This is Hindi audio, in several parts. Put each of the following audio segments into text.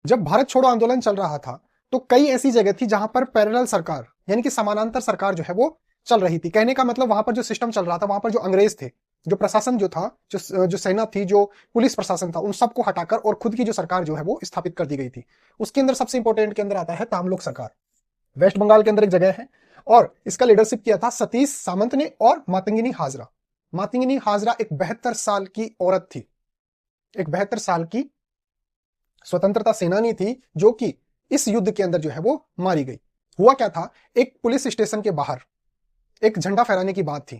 जब भारत छोड़ो आंदोलन चल रहा था तो कई ऐसी जगह थी जहां पर पैरेलल सरकार यानी कि समानांतर सरकार जो है वो चल रही थी। कहने का मतलब वहां पर जो सिस्टम चल रहा था, वहां पर जो अंग्रेज थे, जो प्रशासन जो था, जो सेना थी, जो पुलिस प्रशासन था, उन सबको हटाकर और खुद की जो सरकार जो है वो स्थापित कर दी गई थी। उसके अंदर सबसे इंपॉर्टेंट के अंदर आता है तामलुक सरकार। वेस्ट बंगाल के अंदर एक जगह है और इसका लीडरशिप किया था सतीश सामंत ने और मातंगिनी हाजरा। मातंगिनी हाजरा एक 72 साल की औरत थी, एक 72 साल की स्वतंत्रता सेनानी थी, जो कि इस युद्ध के अंदर जो है वो मारी गई। हुआ क्या था, एक पुलिस स्टेशन के बाहर एक झंडा फहराने की बात थी,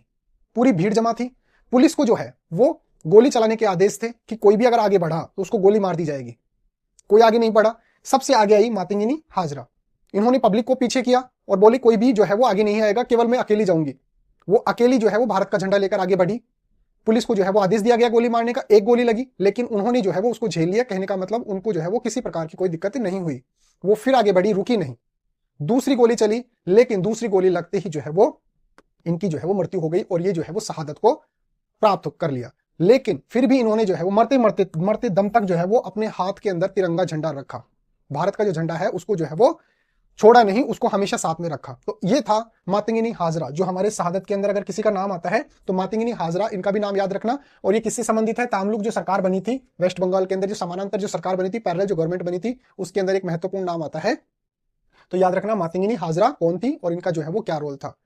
पूरी भीड़ जमा थी। पुलिस को जो है वो गोली चलाने के आदेश थे कि कोई भी अगर आगे बढ़ा तो उसको गोली मार दी जाएगी। कोई आगे नहीं बढ़ा, सबसे आगे आई मातंगिनी हाजरा। इन्होंने पब्लिक को पीछे किया और बोली कोई भी जो है वो आगे नहीं आएगा, केवल मैं अकेली जाऊंगी। वो अकेली जो है वो भारत का झंडा लेकर आगे बढ़ी। पुलिस को जो है वो आदेश दिया गया गोली मारने का, एक गोली लगी, लेकिन उन्होंने जो है वो उसको झेल लिया। कहने का मतलब उनको जो है वो किसी प्रकार की कोई दिक्कत नहीं हुई। वो फिर आगे बढ़ी, रुकी नहीं। दूसरी गोली चली, लेकिन दूसरी गोली लगते ही जो है वो इनकी जो है वो मृत्यु हो गई और ये जो है वो शहादत को प्राप्त कर लिया। लेकिन फिर भी इन्होंने जो है वो मरते मरते मरते दम तक जो है वो अपने हाथ के अंदर तिरंगा झंडा रखा। भारत का जो झंडा है उसको जो है वो छोड़ा नहीं, उसको हमेशा साथ में रखा। तो ये था मातंगिनी हाजरा, जो हमारे शहादत के अंदर अगर किसी का नाम आता है तो मातंगिनी हाजरा, इनका भी नाम याद रखना। और ये किससे संबंधित है, तामलुक जो सरकार बनी थी वेस्ट बंगाल के अंदर, जो समानांतर जो सरकार बनी थी, पैरेलल जो गवर्नमेंट बनी थी, उसके अंदर एक महत्वपूर्ण नाम आता है। तो याद रखना मातंगिनी हाजरा कौन थी और इनका जो है वो क्या रोल था।